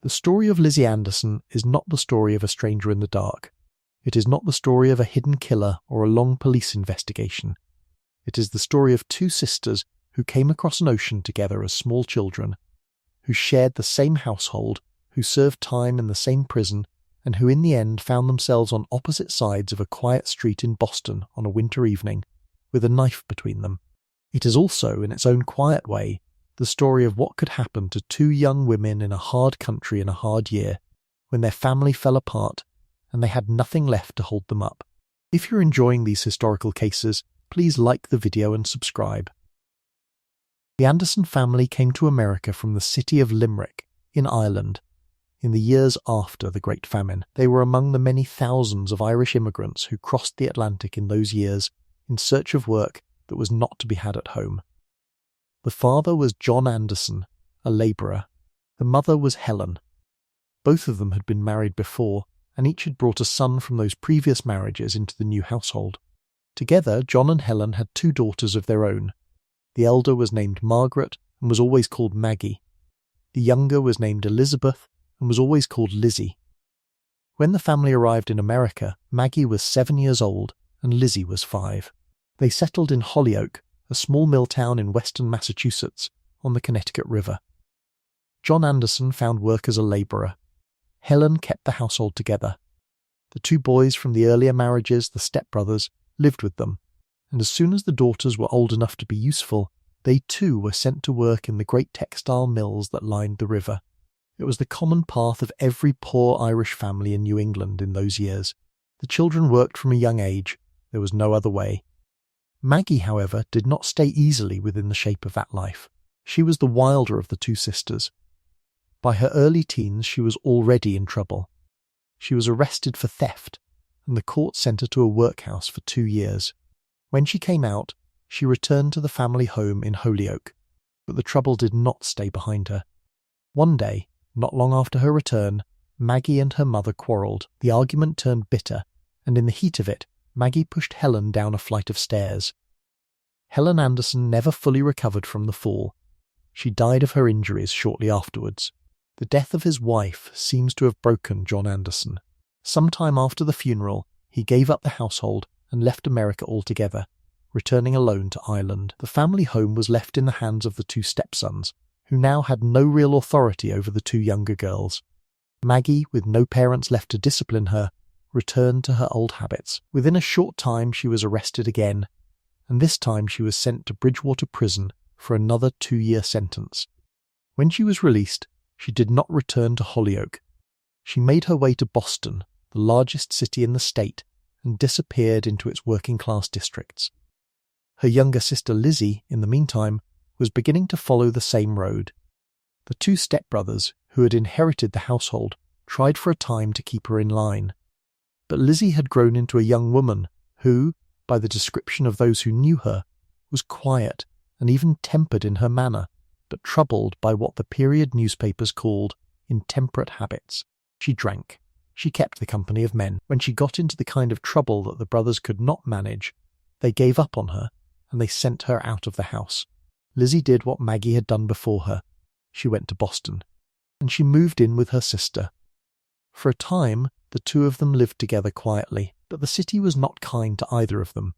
The story of Lizzie Anderson is not the story of a stranger in the dark. It is not the story of a hidden killer or a long police investigation. It is the story of two sisters who came across an ocean together as small children, who shared the same household, who served time in the same prison, and who in the end found themselves on opposite sides of a quiet street in Boston on a winter evening, with a knife between them. It is also, in its own quiet way, the story of what could happen to two young women in a hard country in a hard year, when their family fell apart and they had nothing left to hold them up. If you're enjoying these historical cases, please like the video and subscribe. The Anderson family came to America from the city of Limerick, in Ireland, in the years after the Great Famine. They were among the many thousands of Irish immigrants who crossed the Atlantic in those years in search of work that was not to be had at home. The father was John Anderson, a labourer. The mother was Helen. Both of them had been married before, and each had brought a son from those previous marriages into the new household. Together, John and Helen had two daughters of their own. The elder was named Margaret and was always called Maggie. The younger was named Elizabeth and was always called Lizzie. When the family arrived in America, Maggie was 7 years old and Lizzie was 5. They settled in Holyoke, a small mill town in western Massachusetts, on the Connecticut River. John Anderson found work as a labourer. Helen kept the household together. The two boys from the earlier marriages, the stepbrothers, lived with them, and as soon as the daughters were old enough to be useful, they too were sent to work in the great textile mills that lined the river. It was the common path of every poor Irish family in New England in those years. The children worked from a young age. There was no other way. Maggie, however, did not stay easily within the shape of that life. She was the wilder of the two sisters. By her early teens, she was already in trouble. She was arrested for theft, and the court sent her to a workhouse for 2 years. When she came out, she returned to the family home in Holyoke, but the trouble did not stay behind her. One day, not long after her return, Maggie and her mother quarrelled. The argument turned bitter, and in the heat of it, Maggie pushed Helen down a flight of stairs. Helen Anderson never fully recovered from the fall. She died of her injuries shortly afterwards. The death of his wife seems to have broken John Anderson. Sometime after the funeral, he gave up the household and left America altogether, returning alone to Ireland. The family home was left in the hands of the two stepsons, who now had no real authority over the two younger girls. Maggie, with no parents left to discipline her, returned to her old habits. Within a short time she was arrested again, and this time she was sent to Bridgewater Prison for another 2-year sentence. When she was released, she did not return to Holyoke. She made her way to Boston, the largest city in the state, and disappeared into its working-class districts. Her younger sister Lizzie, in the meantime, was beginning to follow the same road. The two stepbrothers, who had inherited the household, tried for a time to keep her in line. But Lizzie had grown into a young woman who, by the description of those who knew her, was quiet and even tempered in her manner, but troubled by what the period newspapers called intemperate habits. She drank. She kept the company of men. When she got into the kind of trouble that the brothers could not manage, they gave up on her and they sent her out of the house. Lizzie did what Maggie had done before her. She went to Boston, and she moved in with her sister. For a time, the two of them lived together quietly, but the city was not kind to either of them.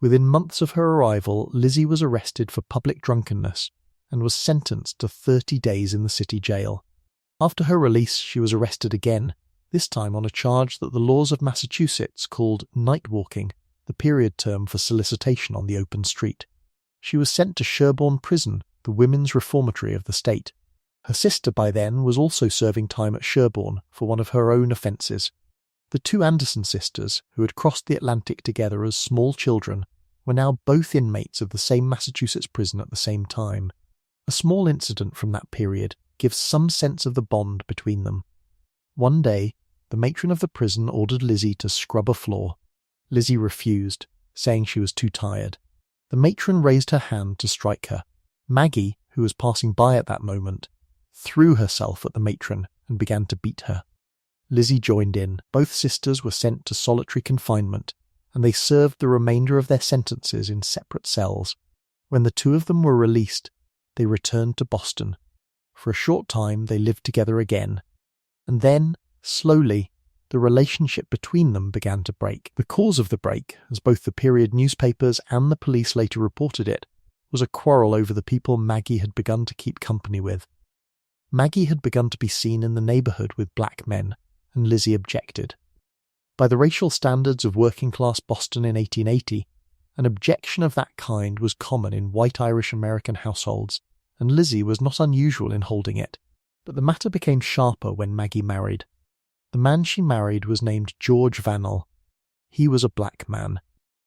Within months of her arrival, Lizzie was arrested for public drunkenness and was sentenced to 30 days in the city jail. After her release, she was arrested again, this time on a charge that the laws of Massachusetts called night walking, the period term for solicitation on the open street. She was sent to Sherborne Prison, the women's reformatory of the state. Her sister by then was also serving time at Sherborne for one of her own offences. The two Anderson sisters, who had crossed the Atlantic together as small children, were now both inmates of the same Massachusetts prison at the same time. A small incident from that period gives some sense of the bond between them. One day, the matron of the prison ordered Lizzie to scrub a floor. Lizzie refused, saying she was too tired. The matron raised her hand to strike her. Maggie, who was passing by at that moment, threw herself at the matron and began to beat her. Lizzie joined in. Both sisters were sent to solitary confinement, and they served the remainder of their sentences in separate cells. When the two of them were released, they returned to Boston. For a short time they lived together again. And then, slowly, the relationship between them began to break. The cause of the break, as both the period newspapers and the police later reported it, was a quarrel over the people Maggie had begun to keep company with. Maggie had begun to be seen in the neighbourhood with black men, and Lizzie objected. By the racial standards of working-class Boston in 1880, an objection of that kind was common in white Irish American households, and Lizzie was not unusual in holding it. But the matter became sharper when Maggie married. The man she married was named George Vannell. He was a black man.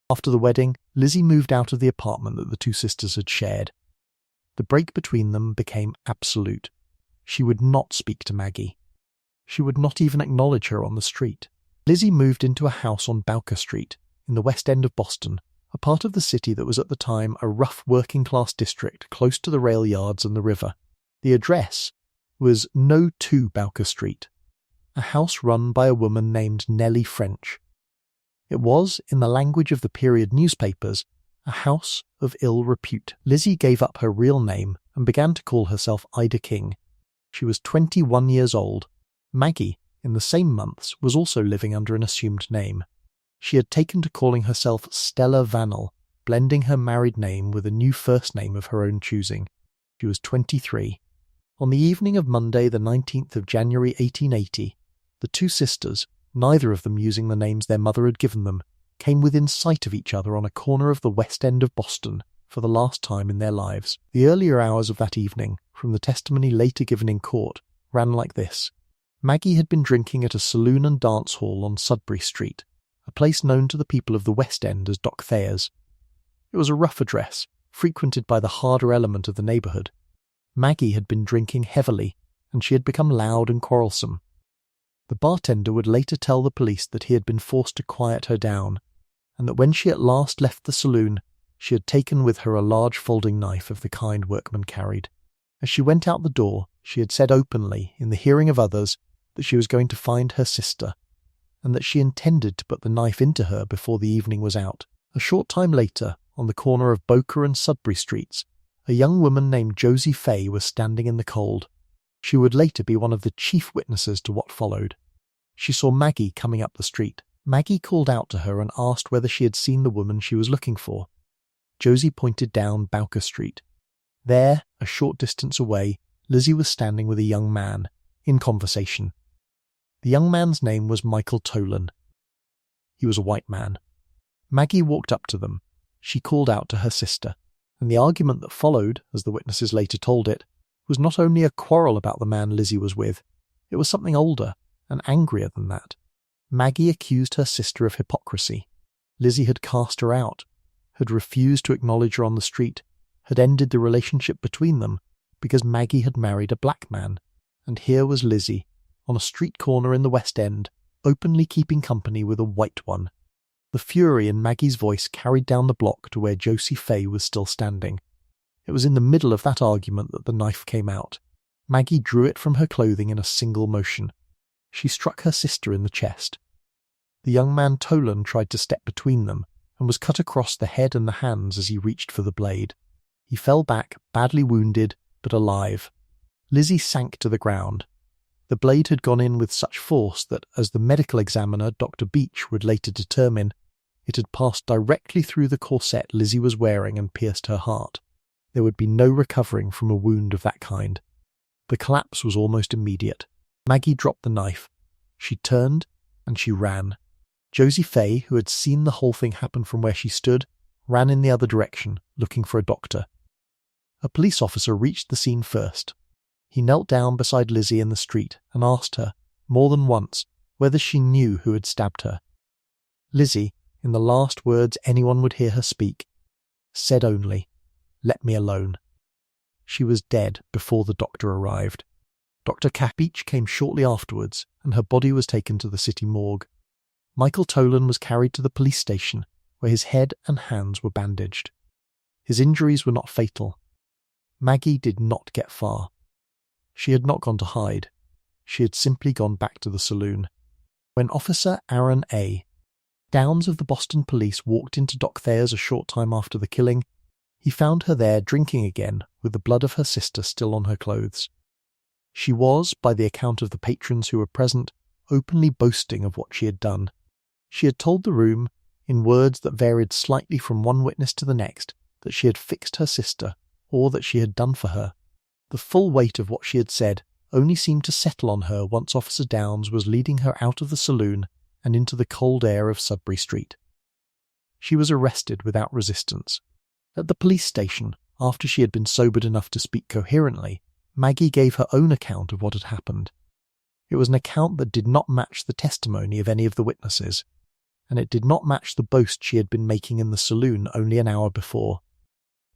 After the wedding, Lizzie moved out of the apartment that the two sisters had shared. The break between them became absolute. She would not speak to Maggie. She would not even acknowledge her on the street. Lizzie moved into a house on Bowker Street, in the West End of Boston, a part of the city that was at the time a rough working-class district close to the rail yards and the river. The address was No. 2 Bowker Street, a house run by a woman named Nellie French. It was, in the language of the period newspapers, a house of ill repute. Lizzie gave up her real name and began to call herself Ida King. She was 21 years old. Maggie, in the same months, was also living under an assumed name. She had taken to calling herself Stella Vannell, blending her married name with a new first name of her own choosing. She was 23. On the evening of Monday, the 19th of January 1880, the two sisters, neither of them using the names their mother had given them, came within sight of each other on a corner of the West End of Boston for the last time in their lives. The earlier hours of that evening, from the testimony later given in court, ran like this. Maggie had been drinking at a saloon and dance hall on Sudbury Street, a place known to the people of the West End as Doc Thayer's. It was a rough address, frequented by the harder element of the neighbourhood. Maggie had been drinking heavily, and she had become loud and quarrelsome. The bartender would later tell the police that he had been forced to quiet her down, and that when she at last left the saloon, she had taken with her a large folding knife of the kind workmen carried. As she went out the door, she had said openly, in the hearing of others, that she was going to find her sister, and that she intended to put the knife into her before the evening was out. A short time later, on the corner of Bowker and Sudbury Streets, a young woman named Josie Fay was standing in the cold. She would later be one of the chief witnesses to what followed. She saw Maggie coming up the street. Maggie called out to her and asked whether she had seen the woman she was looking for. Josie pointed down Bowker Street. There, a short distance away, Lizzie was standing with a young man, in conversation. The young man's name was Michael Tolan. He was a white man. Maggie walked up to them. She called out to her sister, and the argument that followed, as the witnesses later told it, was not only a quarrel about the man Lizzie was with, it was something older and angrier than that. Maggie accused her sister of hypocrisy. Lizzie had cast her out, had refused to acknowledge her on the street, had ended the relationship between them because Maggie had married a black man, and here was Lizzie, on a street corner in the West End, openly keeping company with a white one. The fury in Maggie's voice carried down the block to where Josie Fay was still standing. It was in the middle of that argument that the knife came out. Maggie drew it from her clothing in a single motion. She struck her sister in the chest. The young man Tolan tried to step between them, and was cut across the head and the hands as he reached for the blade. He fell back, badly wounded, but alive. Lizzie sank to the ground. The blade had gone in with such force that, as the medical examiner, Dr. Beach, would later determine, it had passed directly through the corset Lizzie was wearing and pierced her heart. There would be no recovering from a wound of that kind. The collapse was almost immediate. Maggie dropped the knife. She turned, and she ran. Josie Fay, who had seen the whole thing happen from where she stood, ran in the other direction, looking for a doctor. A police officer reached the scene first. He knelt down beside Lizzie in the street and asked her, more than once, whether she knew who had stabbed her. Lizzie, in the last words anyone would hear her speak, said only, "Let me alone." She was dead before the doctor arrived. Dr. Beach came shortly afterwards, and her body was taken to the city morgue. Michael Tolan was carried to the police station, where his head and hands were bandaged. His injuries were not fatal. Maggie did not get far. She had not gone to hide. She had simply gone back to the saloon. When Officer Aaron A. Downs of the Boston police walked into Doc Thayer's a short time after the killing, he found her there drinking again with the blood of her sister still on her clothes. She was, by the account of the patrons who were present, openly boasting of what she had done. She had told the room, in words that varied slightly from one witness to the next, that she had fixed her sister, or that she had done for her. The full weight of what she had said only seemed to settle on her once Officer Downes was leading her out of the saloon and into the cold air of Sudbury Street. She was arrested without resistance. At the police station, after she had been sobered enough to speak coherently, Maggie gave her own account of what had happened. It was an account that did not match the testimony of any of the witnesses, and it did not match the boast she had been making in the saloon only an hour before.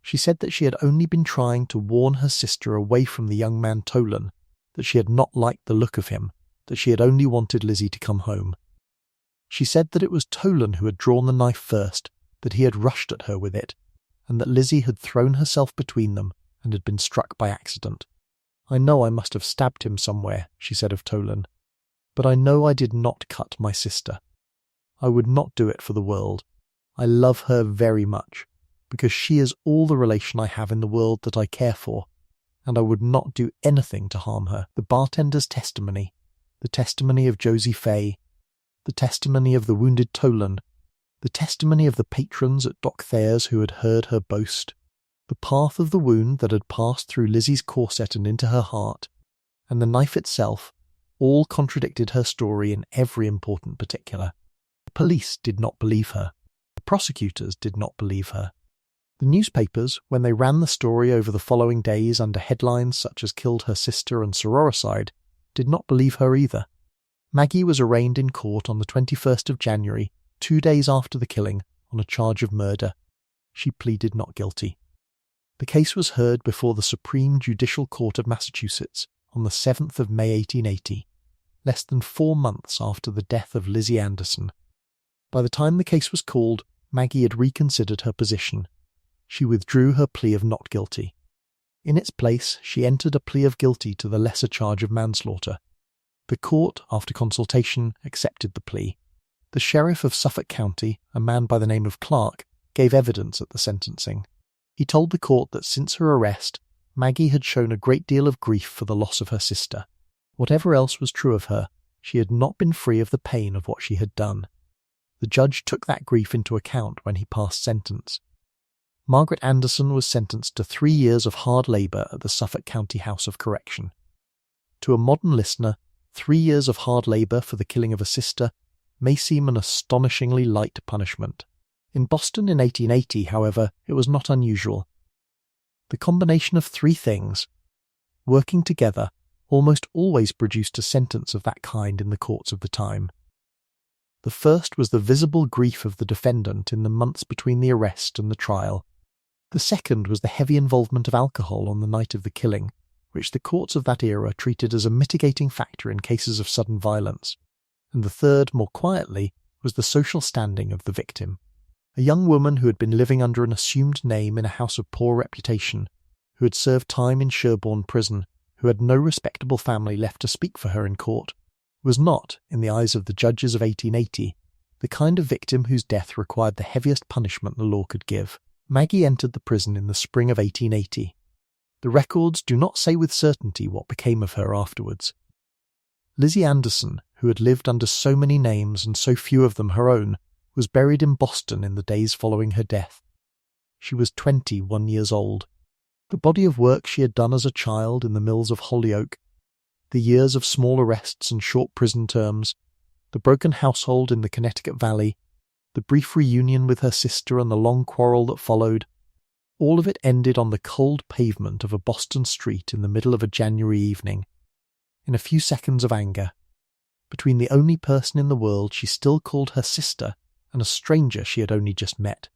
She said that she had only been trying to warn her sister away from the young man Tolan, that she had not liked the look of him, that she had only wanted Lizzie to come home. She said that it was Tolan who had drawn the knife first, that he had rushed at her with it, and that Lizzie had thrown herself between them and had been struck by accident. "I know I must have stabbed him somewhere," she said of Tolan, "but I know I did not cut my sister. I would not do it for the world. I love her very much, because she is all the relation I have in the world that I care for, and I would not do anything to harm her." The bartender's testimony, the testimony of Josie Fay, the testimony of the wounded Tolan, the testimony of the patrons at Doc Thayer's who had heard her boast, the path of the wound that had passed through Lizzie's corset and into her heart, and the knife itself, all contradicted her story in every important particular. The police did not believe her. The prosecutors did not believe her. The newspapers, when they ran the story over the following days under headlines such as "Killed Her Sister" and "Sororicide," did not believe her either. Maggie was arraigned in court on the 21st of January, 2 days after the killing, on a charge of murder. She pleaded not guilty. The case was heard before the Supreme Judicial Court of Massachusetts on the 7th of May 1880, less than 4 months after the death of Lizzie Anderson. By the time the case was called, Maggie had reconsidered her position. She withdrew her plea of not guilty. In its place, she entered a plea of guilty to the lesser charge of manslaughter. The court, after consultation, accepted the plea. The sheriff of Suffolk County, a man by the name of Clark, gave evidence at the sentencing. He told the court that since her arrest, Maggie had shown a great deal of grief for the loss of her sister. Whatever else was true of her, she had not been free of the pain of what she had done. The judge took that grief into account when he passed sentence. Margaret Anderson was sentenced to 3 years of hard labour at the Suffolk County House of Correction. To a modern listener, 3 years of hard labour for the killing of a sister may seem an astonishingly light punishment. In Boston in 1880, however, it was not unusual. The combination of 3 things, working together, almost always produced a sentence of that kind in the courts of the time. The first was the visible grief of the defendant in the months between the arrest and the trial. The second was the heavy involvement of alcohol on the night of the killing, which the courts of that era treated as a mitigating factor in cases of sudden violence. And the third, more quietly, was the social standing of the victim. A young woman who had been living under an assumed name in a house of poor reputation, who had served time in Sherborne prison, who had no respectable family left to speak for her in court, was not, in the eyes of the judges of 1880, the kind of victim whose death required the heaviest punishment the law could give. Maggie entered the prison in the spring of 1880. The records do not say with certainty what became of her afterwards. Lizzie Anderson, who had lived under so many names and so few of them her own, was buried in Boston in the days following her death. She was 21 years old. The body of work she had done as a child in the mills of Hollyoake, the years of small arrests and short prison terms, the broken household in the Connecticut Valley, the brief reunion with her sister and the long quarrel that followed, all of it ended on the cold pavement of a Boston street in the middle of a January evening, in a few seconds of anger, between the only person in the world she still called her sister and a stranger she had only just met.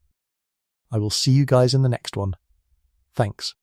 I will see you guys in the next one. Thanks.